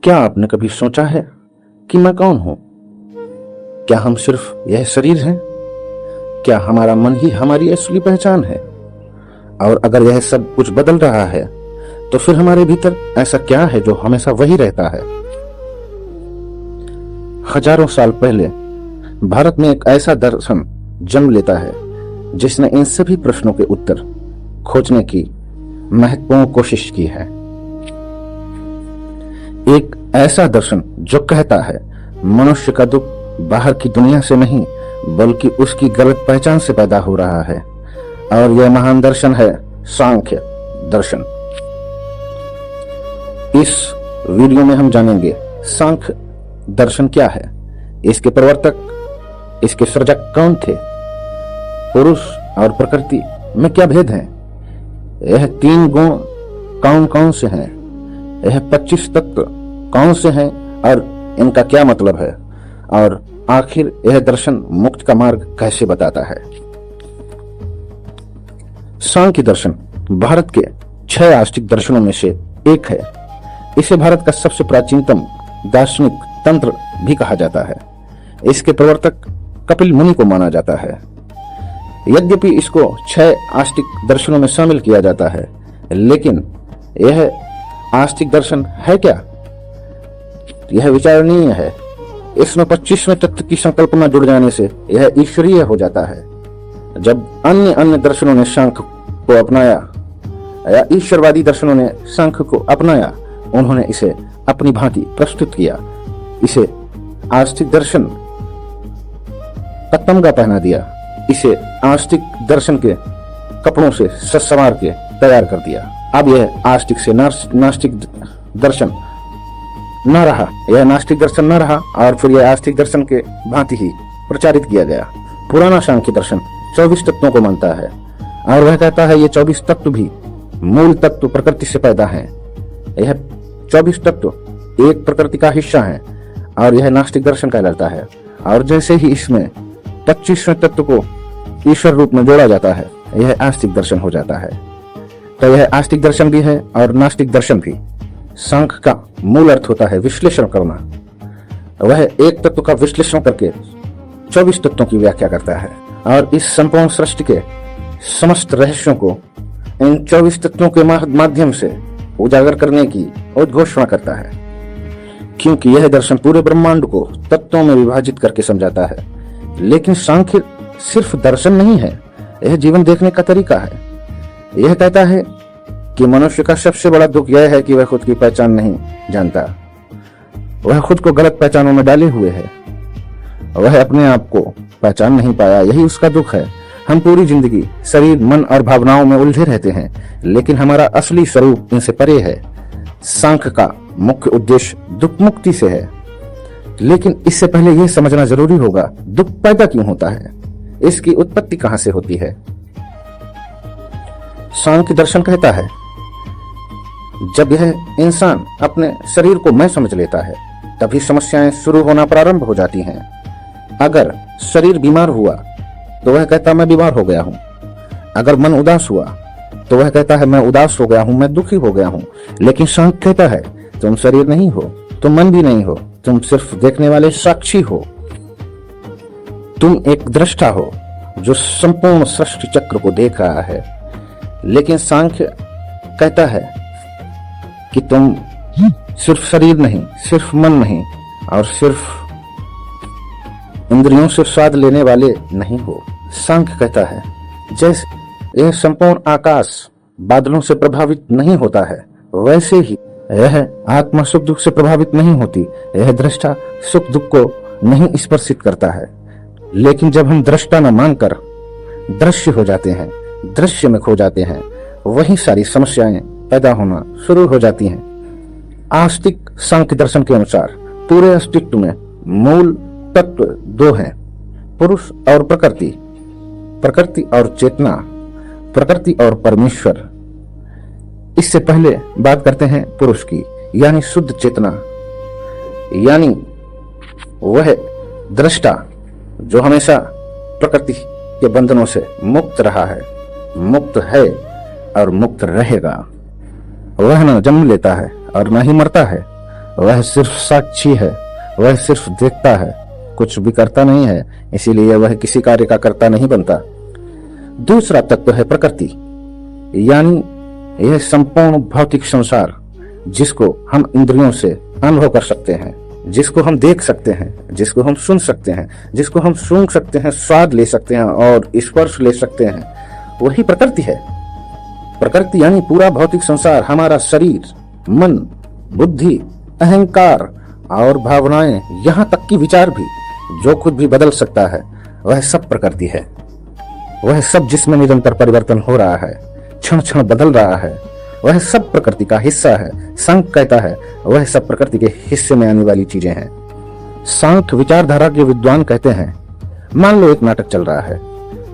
क्या आपने कभी सोचा है कि मैं कौन हूं? क्या हम सिर्फ यह शरीर हैं? क्या हमारा मन ही हमारी असली पहचान है? और अगर यह सब कुछ बदल रहा है तो फिर हमारे भीतर ऐसा क्या है जो हमेशा वही रहता है? हजारों साल पहले भारत में एक ऐसा दर्शन जन्म लेता है जिसने इन सभी प्रश्नों के उत्तर खोजने की महत्वपूर्ण कोशिश की है। एक ऐसा दर्शन जो कहता है मनुष्य का दुख बाहर की दुनिया से नहीं बल्कि उसकी गलत पहचान से पैदा हो रहा है, और यह महान दर्शन है सांख्य दर्शन। इस वीडियो में हम जानेंगे सांख्य दर्शन क्या है, इसके प्रवर्तक, इसके सृजक कौन थे, पुरुष और प्रकृति में क्या भेद है, यह 3 गुण कौन कौन से हैं, यह 25 तत्व कौन से हैं और इनका क्या मतलब है, और आखिर यह दर्शन मुक्त का मार्ग कैसे बताता है। सांख्य दर्शन भारत के 6 आस्तिक दर्शनों में से एक है। इसे भारत का सबसे प्राचीनतम दार्शनिक तंत्र भी कहा जाता है। इसके प्रवर्तक कपिल मुनि को माना जाता है। यद्यपि इसको 6 आस्तिक दर्शनों में शामिल किया जाता है, लेकिन यह आस्तिक दर्शन है क्या, यह विचारणीय है। इसमें 25वें तत्व की संकल्पना जुड़ जाने से यह ईश्वरीय हो जाता है। जब अन्य दर्शनों ने सांख्य को अपनाया या ईश्वरवादी दर्शनों ने सांख्य को अपनाया, उन्होंने इसे अपनी भांति प्रस्तुत किया। इसे आस्तिक दर्शन का तमगा पहना दिया, इसे आस्तिक दर्शन के कपड़ों से संवार के तैयार कर दिया। अब यह आस्तिक से नास्तिक दर्शन न रहा, यह नास्तिक दर्शन न रहा और फिर यह आस्तिक दर्शन के भांति ही प्रचारित किया गया। पुराना सांख्य दर्शन 24 तत्वों को मानता है और वह कहता है ये 24 तत्व भी मूल तत्व प्रकृति से पैदा हैं। यह 24 तत्व एक प्रकृति का हिस्सा है और यह नास्तिक दर्शन कहलाता है। और जैसे ही इसमें 25वें तत्व को ईश्वर रूप में जोड़ा जाता है, यह आस्तिक दर्शन हो जाता है। तो यह आस्तिक दर्शन भी है और नास्तिक दर्शन भी। सांख्य का मूल अर्थ होता है विश्लेषण करना। वह एक तत्व का विश्लेषण करके 24 तत्वों की व्याख्या करता है और इस संपूर्ण सृष्टि के समस्त रहस्यों को इन 24 तत्वों के माध्यम से उजागर करने की उद्घोषणा करता है। क्योंकि यह दर्शन पूरे ब्रह्मांड को तत्वों में विभाजित करके समझाता है। लेकिन सांख्य सिर्फ दर्शन नहीं है, यह जीवन देखने का तरीका है। यह कहता है कि मनुष्य का सबसे बड़ा दुख यह है कि वह खुद की पहचान नहीं जानता। वह खुद को गलत पहचानों में डाले हुए है। वह अपने आप को पहचान नहीं पाया, यही उसका दुख है। हम पूरी जिंदगी शरीर, मन और भावनाओं में उलझे रहते हैं, लेकिन हमारा असली स्वरूप इनसे परे है। सांख्य का मुख्य उद्देश्य दुख मुक्ति से है, लेकिन इससे पहले यह समझना जरूरी होगा दुख पैदा क्यों होता है, इसकी उत्पत्ति कहां से होती है। सांख्य दर्शन कहता है जब यह इंसान अपने शरीर को मैं समझ लेता है तभी समस्याएं शुरू होना प्रारंभ हो जाती हैं। अगर शरीर बीमार हुआ तो वह कहता मैं बीमार हो गया हूं। अगर मन उदास हुआ तो वह कहता है मैं उदास हो गया हूं, मैं दुखी हो गया हूं। लेकिन सांख्य कहता है तुम शरीर नहीं हो, तुम मन भी नहीं हो, तुम सिर्फ देखने वाले साक्षी हो। तुम एक दृष्टा हो जो संपूर्ण सृष्टि चक्र को देख रहा है। लेकिन सांख्य कहता है कि तुम सिर्फ शरीर नहीं, सिर्फ मन नहीं और सिर्फ इंद्रियों से स्वाद लेने वाले नहीं हो। सांख्य कहता है जैसे यह संपूर्ण आकाश बादलों से प्रभावित नहीं होता है, वैसे ही यह आत्मा सुख दुख से प्रभावित नहीं होती। यह दृष्टा सुख दुख को नहीं स्पर्शित करता है। लेकिन जब हम दृष्टा न मानकर दृश्य हो जाते हैं, दृश्य में खो जाते हैं, वही सारी समस्याएं पैदा होना शुरू हो जाती हैं। आस्तिक सांख्य दर्शन के अनुसार पूरे अस्तित्व में मूल तत्व 2 हैं, पुरुष और प्रकृति, प्रकृति और चेतना, प्रकृति और परमेश्वर। इससे पहले बात करते हैं पुरुष की, यानी शुद्ध चेतना, यानी वह दृष्टा जो हमेशा प्रकृति के बंधनों से मुक्त रहा है, मुक्त है और मुक्त रहेगा। वह न जन्म लेता है और न ही मरता है, वह सिर्फ साक्षी है, वह सिर्फ देखता है, कुछ भी करता नहीं है, इसीलिए वह किसी कार्य का कर्ता नहीं बनता। दूसरा तत्व है प्रकृति, यानी यह संपूर्ण भौतिक संसार जिसको हम इंद्रियों से अनुभव कर सकते हैं, जिसको हम देख सकते हैं, जिसको हम सुन सकते हैं, जिसको हम सूंघ सकते हैं, स्वाद ले सकते हैं और स्पर्श ले सकते हैं, वही प्रकृति है। प्रकृति यानी पूरा भौतिक संसार, हमारा शरीर, मन, बुद्धि, अहंकार और भावनाएं, यहाँ तक कि विचार भी, जो कुछ भी बदल सकता है, वह सब प्रकृति है। वह सब जिसमें निरंतर परिवर्तन हो रहा है, क्षण क्षण बदल रहा है, वह सब प्रकृति का हिस्सा है। सांख्य कहता है वह सब प्रकृति के हिस्से में आने वाली चीजें हैं। सांख्य विचारधारा के विद्वान कहते हैं, मान लो एक नाटक चल रहा है,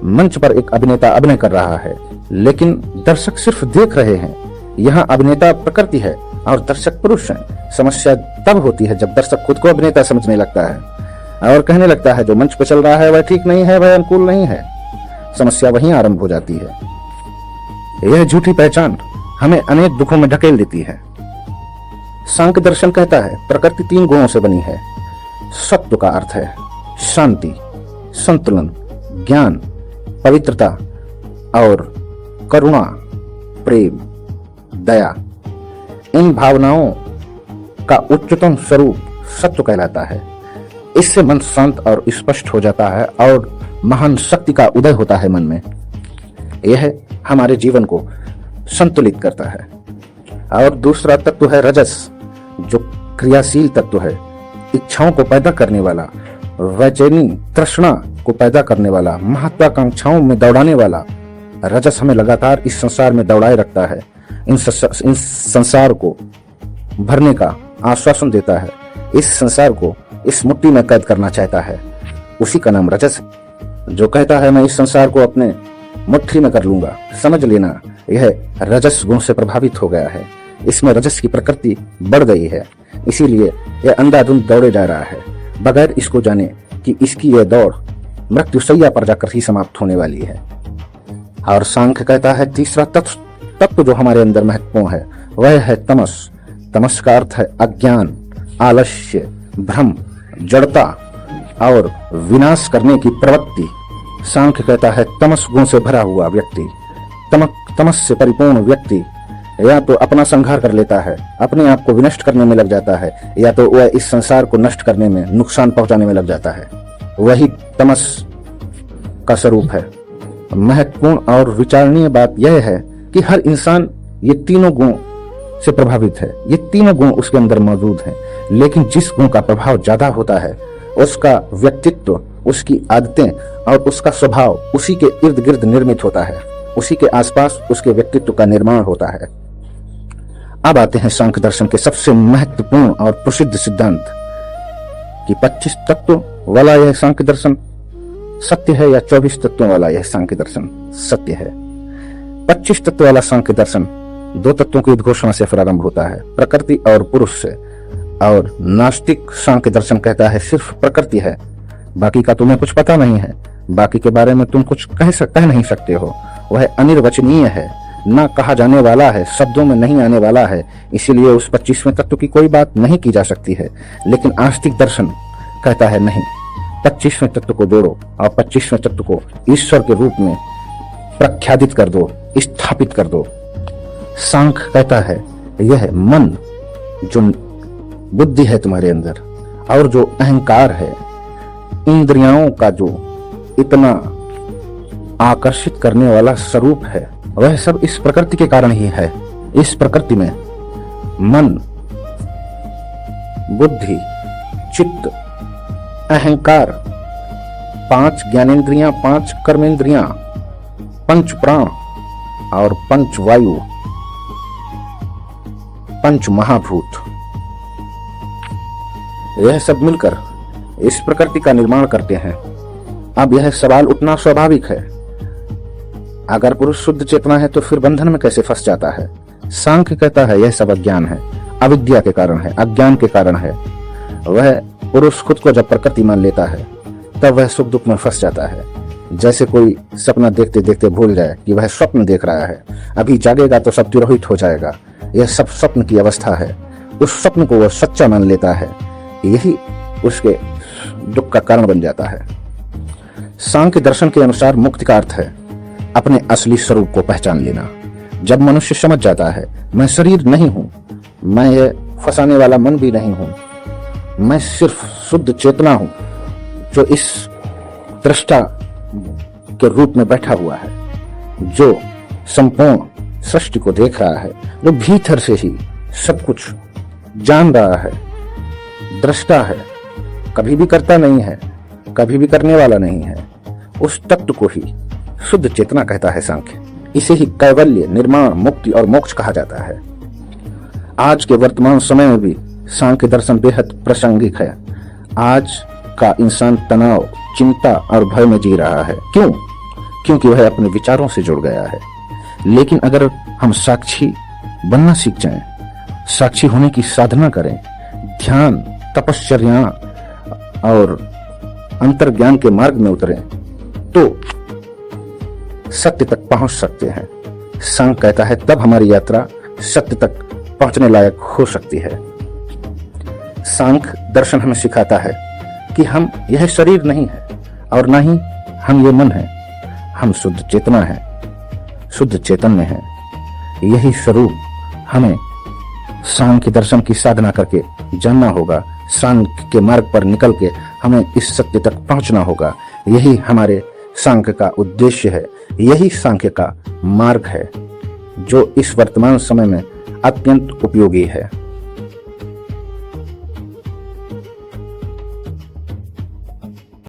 मंच पर एक अभिनेता अभिनय कर रहा है, लेकिन दर्शक सिर्फ देख रहे हैं। यहाँ अभिनेता प्रकृति है और दर्शक पुरुष हैं। समस्या तब होती है जब दर्शक खुद को अभिनेता समझने लगता है और कहने लगता है जो मंच पर चल रहा है वह ठीक नहीं है, वह अनुकूल नहीं है। समस्या वहीं आरंभ हो जाती है। यह झूठी पहचान हमें अनेक दुखों में ढकेल देती है। सांख्य दर्शन कहता है प्रकृति 3 गुणों से बनी है। सत्व का अर्थ है शांति, संतुलन, ज्ञान, पवित्रता और करुणा, प्रेम, दया। इन भावनाओं का उच्चतम स्वरूप सत्व कहलाता है। इससे मन शांत और स्पष्ट हो जाता है और महान शक्ति का उदय होता है मन में। यह हमारे जीवन को संतुलित करता है। और दूसरा तत्व है रजस, जो क्रियाशील तत्व है, इच्छाओं को पैदा करने वाला, वैचैनी तृष्णा को पैदा करने वाला, महत्वाकांक्षाओं में दौड़ाने वाला। रजस हमें लगातार इस संसार में दौड़ाए रखता है, इन संसार को भरने का आश्वासन देता है, इस संसार को इस मुट्ठी में कैद करना चाहता है। उसी का नाम रजस है, जो कहता है मैं इस संसार को अपने मुट्ठी में कर लूंगा। समझ लेना यह रजस गुण से प्रभावित हो गया है। इसमें रजस की प्रकृति बढ़ गई है, इसीलिए यह अंधाधुंध दौड़े जा रहा है, बगैर इसको जाने कि इसकी यह दौड़ मृत्युशैया पर जाकर ही समाप्त होने वाली है। और सांख्य कहता है तीसरा तत्व जो हमारे अंदर महत्वपूर्ण है वह है तमस। तमस का अर्थ है अज्ञान, आलस्य, भ्रम, जड़ता और विनाश करने की प्रवृत्ति। सांख्य कहता है तमस गुण से भरा हुआ व्यक्ति, तमस से परिपूर्ण व्यक्ति या तो अपना संहार कर लेता है, अपने आप को विनष्ट करने में लग जाता है, या तो वह इस संसार को नष्ट करने में, नुकसान पहुंचाने में लग जाता है। वही तमस का स्वरूप है। महत्वपूर्ण और विचारणीय बात यह है कि हर इंसान ये तीनों गुण से प्रभावित है। ये तीनों गुण उसके अंदर मौजूद हैं, लेकिन जिस गुण का प्रभाव ज्यादा होता है उसका व्यक्तित्व, उसकी आदतें और उसका स्वभाव उसी के इर्द गिर्द निर्मित होता है, उसी के आसपास उसके व्यक्तित्व का निर्माण होता है। अब आते हैं सांख्य दर्शन के सबसे महत्वपूर्ण और प्रसिद्ध सिद्धांत कि 25 तत्व वाला यह सांख्य दर्शन सत्य है या 24 तत्वों वाला यह सांख्य दर्शन सत्य है। 25 तत्व वाला सांख्य दर्शन 2 तत्वों की उद्घोषणा से प्रारंभ होता है, प्रकृति और पुरुष से। और नास्तिक सांख्य दर्शन कहता है सिर्फ प्रकृति है, बाकी का तुम्हें कुछ पता नहीं है, बाकी के बारे में तुम कुछ कह नहीं सकते हो, वह अनिर्वचनीय है, ना कहा जाने वाला है, शब्दों में नहीं आने वाला है, इसीलिए उस 25वें तत्व की कोई बात नहीं की जा सकती है। लेकिन आस्तिक दर्शन कहता है नहीं, 25वें तत्व को जोड़ो और 25वें तत्व को ईश्वर के रूप में प्रख्यापित कर दो, स्थापित कर दो। सांख्य कहता है यह मन, जो बुद्धि है तुम्हारे अंदर, और जो अहंकार है, इंद्रियों का जो इतना आकर्षित करने वाला स्वरूप है, वह सब इस प्रकृति के कारण ही है। इस प्रकृति में मन, बुद्धि, चित्त, अहंकार, 5 ज्ञानेंद्रियां, 5 कर्मेंद्रियां, 5 प्राण और 5 वायु, 5 महाभूत, यह सब मिलकर इस प्रकृति का निर्माण करते हैं। अब यह सवाल उठना स्वाभाविक है, अगर पुरुष शुद्ध चेतना है तो फिर बंधन में कैसे फंस जाता है? सांख्य कहता है यह सब अज्ञान है, अविद्या के कारण है, अज्ञान के कारण है। वह पुरुष खुद को जब प्रकृति मान लेता है तब वह सुख दुख में फंस जाता है। जैसे कोई सपना देखते देखते भूल जाए कि वह स्वप्न देख रहा है, अभी जागेगा तो सब तिरोहित हो जाएगा। यह सब स्वप्न की अवस्था है। उस स्वप्न को वह सच्चा मान लेता है, यही उसके दुख का कारण बन जाता है। सांख्य दर्शन के अनुसार मुक्ति का अर्थ है अपने असली स्वरूप को पहचान लेना। जब मनुष्य समझ जाता है मैं शरीर नहीं हूं, मैं ये फंसाने वाला मन भी नहीं हूं, मैं सिर्फ शुद्ध चेतना हूं जो इस दृष्टा के रूप में बैठा हुआ है, जो संपूर्ण सृष्टि को देख रहा है, जो भीतर से ही सब कुछ जान रहा है, दृष्टा है, कभी भी करता नहीं है, कभी भी करने वाला नहीं है, उस तत्व को ही शुद्ध चेतना कहता है सांख्य। इसे ही कैवल्य, निर्माण, मुक्ति और मोक्ष कहा जाता है। आज के वर्तमान समय में भी सांख्य दर्शन बेहद प्रासंगिक है। आज का इंसान तनाव, चिंता और भय में जी रहा है। क्यों? क्योंकि वह अपने विचारों से जुड़ गया है। लेकिन अगर हम साक्षी बनना सीख जाएं, साक्षी होने की साधना करें, ध्यान, तपश्चर्या और अंतर्ज्ञान के मार्ग में उतरें, तो सत्य तक पहुंच सकते हैं। सांख्य कहता है तब हमारी यात्रा सत्य तक पहुंचने लायक हो सकती है। सांख्य दर्शन हमें सिखाता है कि हम यह शरीर नहीं है और न ही हम ये मन है, हम शुद्ध चेतना है, शुद्ध चेतन में है। यही स्वरूप हमें सांख्य दर्शन की साधना करके जानना होगा। सांख्य के मार्ग पर निकल के हमें इस सत्य तक पहुंचना होगा। यही हमारे सांख्य का उद्देश्य है, यही सांख्य का मार्ग है जो इस वर्तमान समय में अत्यंत उपयोगी है।